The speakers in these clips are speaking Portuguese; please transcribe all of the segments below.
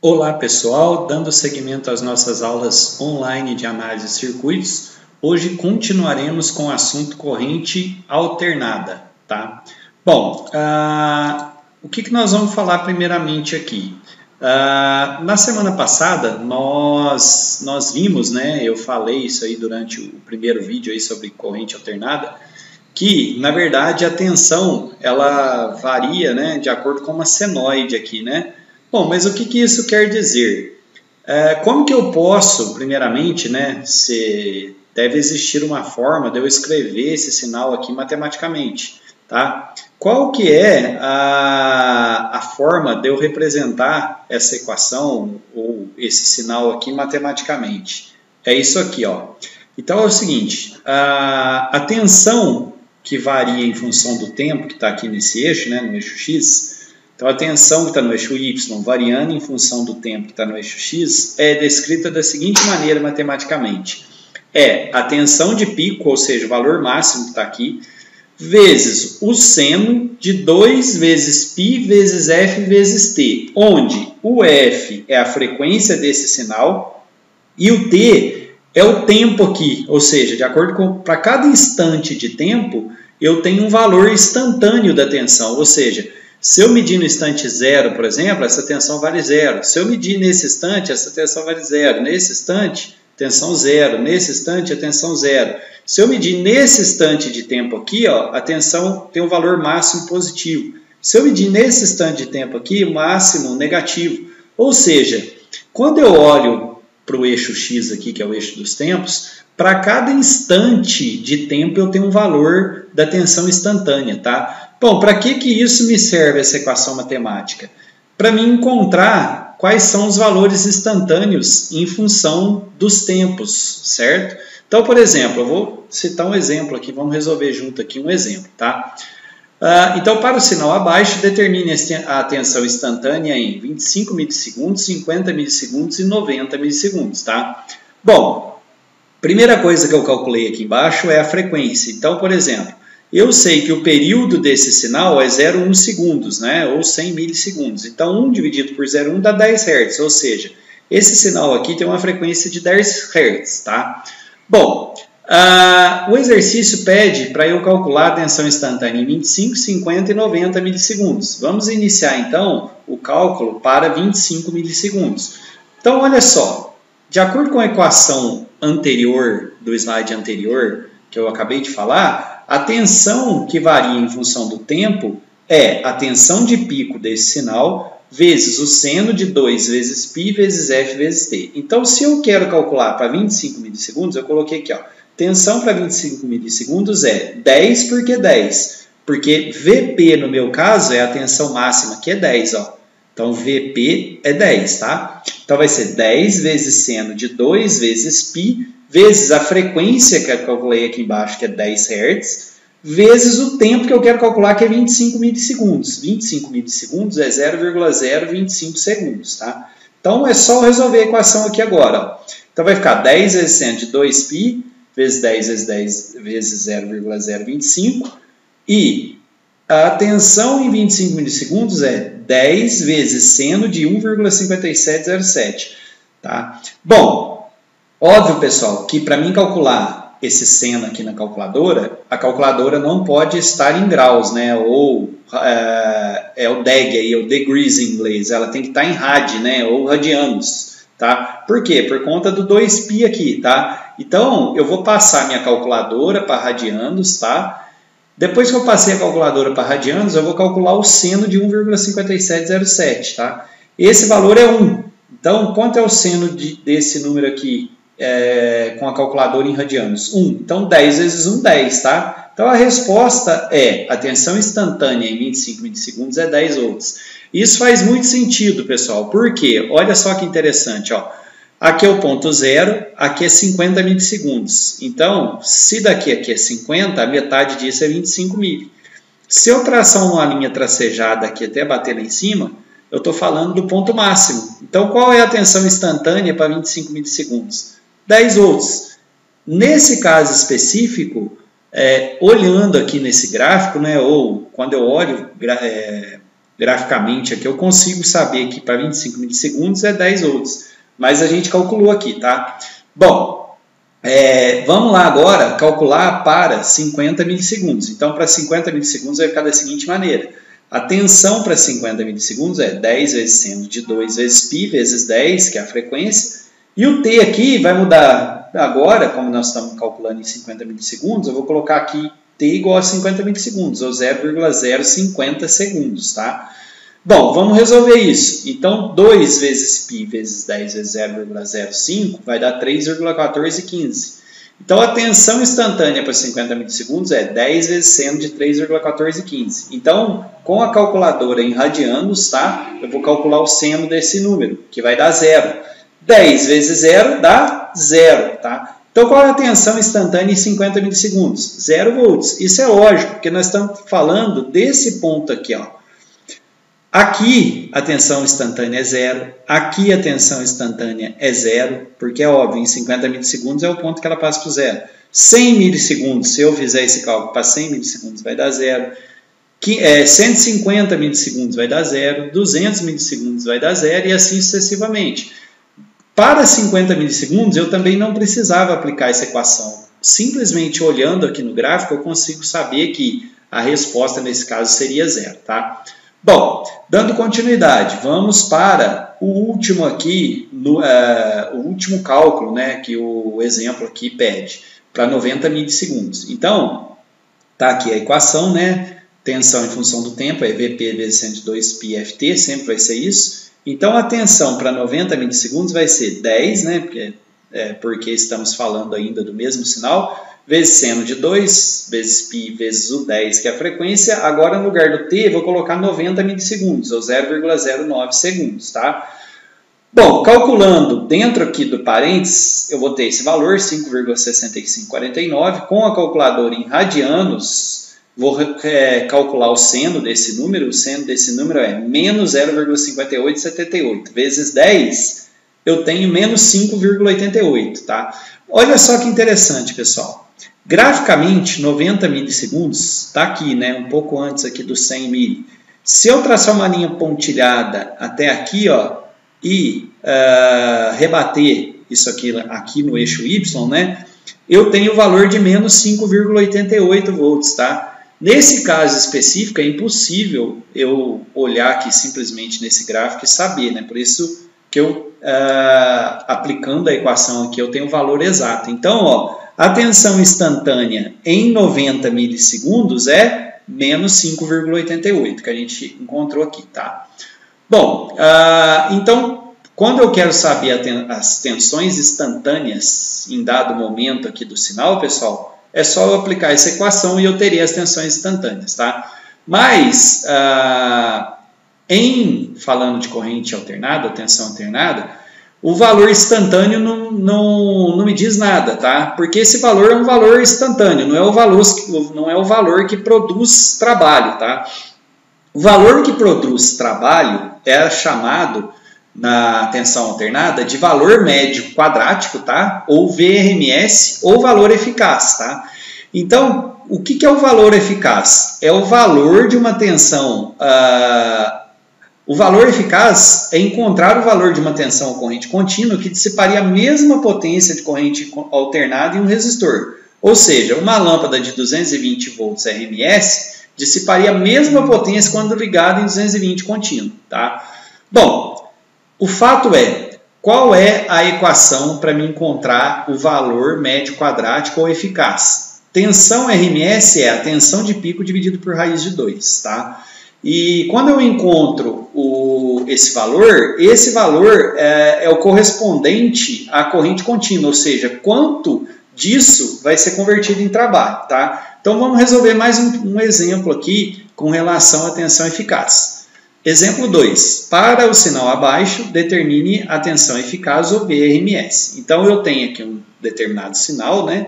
Olá pessoal, dando seguimento às nossas aulas online de análise de circuitos, hoje continuaremos com o assunto corrente alternada, tá? Bom, o que nós vamos falar primeiramente aqui? Na semana passada nós vimos, né, eu falei isso aí durante o primeiro vídeo aí sobre corrente alternada, que na verdade a tensão ela varia, né, de acordo com uma senoide aqui, né? Bom, mas o que isso quer dizer? Como que eu posso, primeiramente, né, deve existir uma forma de eu escrever esse sinal aqui matematicamente, tá? Qual que é a forma de eu representar essa equação ou esse sinal aqui matematicamente? É isso aqui, ó. Então é o seguinte, a tensão que varia em função do tempo que está aqui nesse eixo, né, no eixo X. Então, a tensão que está no eixo Y variando em função do tempo que está no eixo X é descrita da seguinte maneira matematicamente. É a tensão de pico, ou seja, o valor máximo que está aqui, vezes o seno de 2 vezes π vezes f vezes t, onde o f é a frequência desse sinal e o t é o tempo aqui, ou seja, de acordo com para cada instante de tempo, eu tenho um valor instantâneo da tensão, ou seja, se eu medir no instante 0, por exemplo, essa tensão vale 0. Se eu medir nesse instante, essa tensão vale 0. Nesse instante, tensão 0. Nesse instante, a tensão 0. Se eu medir nesse instante de tempo aqui, ó, a tensão tem um valor máximo positivo. Se eu medir nesse instante de tempo aqui, o máximo negativo. Ou seja, quando eu olho para o eixo X aqui, que é o eixo dos tempos, para cada instante de tempo eu tenho um valor da tensão instantânea, tá? Bom, para que isso me serve, essa equação matemática? Para mim encontrar quais são os valores instantâneos em função dos tempos, certo? Então, por exemplo, eu vou citar um exemplo aqui, vamos resolver junto aqui um exemplo, tá? Então, para o sinal abaixo, determine a tensão instantânea em 25 milissegundos, 50 milissegundos e 90 milissegundos, tá? Bom, primeira coisa que eu calculei aqui embaixo é a frequência. Então, por exemplo, eu sei que o período desse sinal é 0,1 segundos, né? Ou 100 milissegundos. Então, 1 dividido por 0,1 dá 10 Hz, ou seja, esse sinal aqui tem uma frequência de 10 Hz, tá? Bom, o exercício pede para eu calcular a tensão instantânea em 25, 50 e 90 milissegundos. Vamos iniciar, então, o cálculo para 25 milissegundos. Então, olha só, de acordo com a equação anterior, do slide anterior, que eu acabei de falar, a tensão que varia em função do tempo é a tensão de pico desse sinal vezes o seno de 2 vezes π vezes f vezes t. Então, se eu quero calcular para 25 milissegundos, eu coloquei aqui, ó, tensão para 25 milissegundos é 10 por que 10? Porque Vp, no meu caso, é a tensão máxima, que é 10, ó. Então, Vp é 10, tá? Então, vai ser 10 vezes seno de 2 vezes π vezes a frequência que eu calculei aqui embaixo, que é 10 Hz, vezes o tempo que eu quero calcular, que é 25 milissegundos. 25 milissegundos é 0,025 segundos, tá? Então, é só resolver a equação aqui agora, ó. Então, vai ficar 10 vezes seno de 2π, vezes 10 vezes 10 vezes 0,025, e a tensão em 25 milissegundos é 10 vezes seno de 1,5707, tá? Bom, óbvio, pessoal, que para mim calcular esse seno aqui na calculadora, a calculadora não pode estar em graus, né? Ou é o deg aí, o degrees em inglês, ela tem que estar em rad, né? Ou radianos, tá? Por quê? Por conta do 2π aqui, tá? Então, eu vou passar minha calculadora para radianos, tá? Depois que eu passei a calculadora para radianos, eu vou calcular o seno de 1,5707, tá? Esse valor é 1. Então, quanto é o seno desse número aqui com a calculadora em radianos? 1. Então, 10 vezes 1, 10, tá? Então, a resposta é a tensão instantânea em 25 milissegundos é 10 volts. Isso faz muito sentido, pessoal. Por quê? Olha só que interessante, ó. Aqui é o ponto 0, aqui é 50 milissegundos. Então, se daqui aqui é 50, a metade disso é 25 mil. Se eu traçar uma linha tracejada aqui até bater lá em cima, eu estou falando do ponto máximo. Então, qual é a tensão instantânea para 25 milissegundos? 10 volts. Nesse caso específico, olhando aqui nesse gráfico, né, ou quando eu olho graficamente aqui, eu consigo saber que para 25 milissegundos é 10 volts. Mas a gente calculou aqui, tá? Bom, vamos lá agora calcular para 50 milissegundos. Então, para 50 milissegundos vai ficar da seguinte maneira. A tensão para 50 milissegundos é 10 vezes seno de 2 vezes π vezes 10, que é a frequência. E o T aqui vai mudar agora, como nós estamos calculando em 50 milissegundos, eu vou colocar aqui T igual a 50 milissegundos, ou 0,050 segundos, tá? Bom, vamos resolver isso. Então, 2 vezes π vezes 10 vezes 0,05 vai dar 3,1415. Então, a tensão instantânea para 50 milissegundos é 10 vezes seno de 3,1415. Então, com a calculadora em radianos, tá? Eu vou calcular o seno desse número, que vai dar 0. 10 vezes 0 dá 0, tá? Então, qual é a tensão instantânea em 50 milissegundos? 0 volts. Isso é lógico, porque nós estamos falando desse ponto aqui, ó. Aqui a tensão instantânea é 0, aqui a tensão instantânea é 0, porque é óbvio, em 50 milissegundos é o ponto que ela passa para o 0. 100 milissegundos, se eu fizer esse cálculo para 100 milissegundos vai dar 0. 150 milissegundos vai dar 0, 200 milissegundos vai dar 0 e assim sucessivamente. Para 50 milissegundos eu também não precisava aplicar essa equação. Simplesmente olhando aqui no gráfico eu consigo saber que a resposta nesse caso seria 0, tá? Bom, dando continuidade, vamos para o último aqui, o último cálculo, né, que o exemplo aqui pede, para 90 milissegundos. Então, tá aqui a equação, né, tensão em função do tempo, é Vp vezes 102 πFT, sempre vai ser isso. Então, a tensão para 90 milissegundos vai ser 10, né, porque estamos falando ainda do mesmo sinal, vezes seno de 2, vezes π, vezes o 10, que é a frequência. Agora, no lugar do t, vou colocar 90 milissegundos, ou 0,09 segundos, tá? Bom, calculando dentro aqui do parênteses, eu vou ter esse valor, 5,6549. Com a calculadora em radianos, vou calcular o seno desse número. O seno desse número é menos 0,5878, vezes 10, eu tenho menos 5,88, tá? Olha só que interessante, pessoal. Graficamente, 90 milissegundos, está aqui, né, um pouco antes aqui do 100 mili. Se eu traçar uma linha pontilhada até aqui, ó, e rebater isso aqui no eixo Y, né, eu tenho o valor de menos 5,88 volts, tá? Nesse caso específico, é impossível eu olhar aqui simplesmente nesse gráfico e saber, né? Por isso que eu, aplicando a equação aqui, eu tenho o valor exato. Então, ó, a tensão instantânea em 90 milissegundos é menos 5,88, que a gente encontrou aqui, tá? Bom, então, quando eu quero saber as tensões instantâneas em dado momento aqui do sinal, pessoal, é só eu aplicar essa equação e eu teria as tensões instantâneas, tá? Mas, falando de corrente alternada, tensão alternada, o valor instantâneo não me diz nada, tá? Porque esse valor é um valor instantâneo, não é o valor que produz trabalho, tá? O valor que produz trabalho é chamado, na tensão alternada, de valor médio quadrático, tá? Ou VRMS, ou valor eficaz, tá? Então, o que é o valor eficaz? É o valor de uma tensão... O valor eficaz é encontrar o valor de uma tensão corrente contínua que dissiparia a mesma potência de corrente alternada em um resistor. Ou seja, uma lâmpada de 220 volts RMS dissiparia a mesma potência quando ligada em 220 contínuo, tá? Bom, o fato é, qual é a equação para me encontrar o valor médio quadrático ou eficaz? Tensão RMS é a tensão de pico dividido por raiz de 2, tá? E quando eu encontro esse valor é o correspondente à corrente contínua, ou seja, quanto disso vai ser convertido em trabalho, tá? Então vamos resolver mais um exemplo aqui com relação à tensão eficaz. Exemplo 2. Para o sinal abaixo, determine a tensão eficaz ou VRMS. Então eu tenho aqui um determinado sinal, né?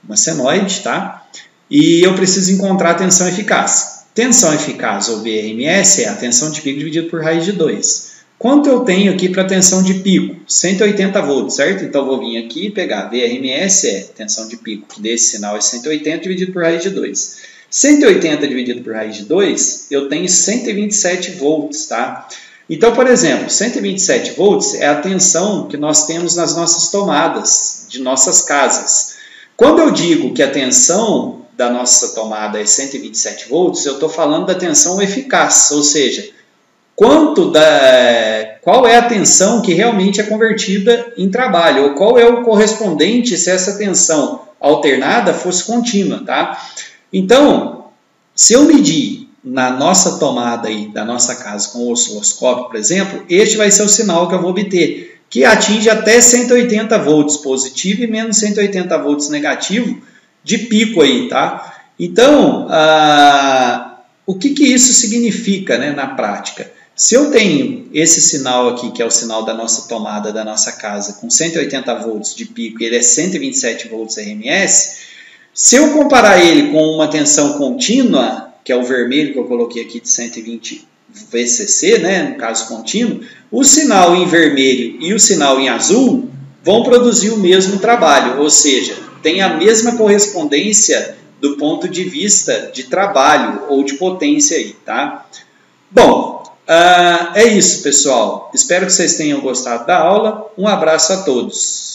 Uma senoide, tá? E eu preciso encontrar a tensão eficaz. Tensão eficaz, ou VRMS, é a tensão de pico dividido por raiz de 2. Quanto eu tenho aqui para tensão de pico? 180 volts, certo? Então, vou vir aqui e pegar VRMS, tensão de pico desse sinal é 180 dividido por raiz de 2. 180 dividido por raiz de 2, eu tenho 127 volts, tá? Então, por exemplo, 127 volts é a tensão que nós temos nas nossas tomadas de nossas casas. Quando eu digo que a tensão da nossa tomada é 127 volts, eu estou falando da tensão eficaz, ou seja, qual é a tensão que realmente é convertida em trabalho, ou qual é o correspondente se essa tensão alternada fosse contínua, tá? Então, se eu medir na nossa tomada aí da nossa casa com o osciloscópio, por exemplo, este vai ser o sinal que eu vou obter, que atinge até 180 volts positivo e menos 180 volts negativo de pico aí, tá? Então, o que isso significa, né, na prática? Se eu tenho esse sinal aqui, que é o sinal da nossa tomada da nossa casa, com 180 volts de pico e ele é 127 volts RMS, se eu comparar ele com uma tensão contínua, que é o vermelho que eu coloquei aqui de 120 VCC, né, no caso contínuo, o sinal em vermelho e o sinal em azul vão produzir o mesmo trabalho, ou seja, tem a mesma correspondência do ponto de vista de trabalho ou de potência aí, tá? Bom, é isso, pessoal. Espero que vocês tenham gostado da aula. Um abraço a todos.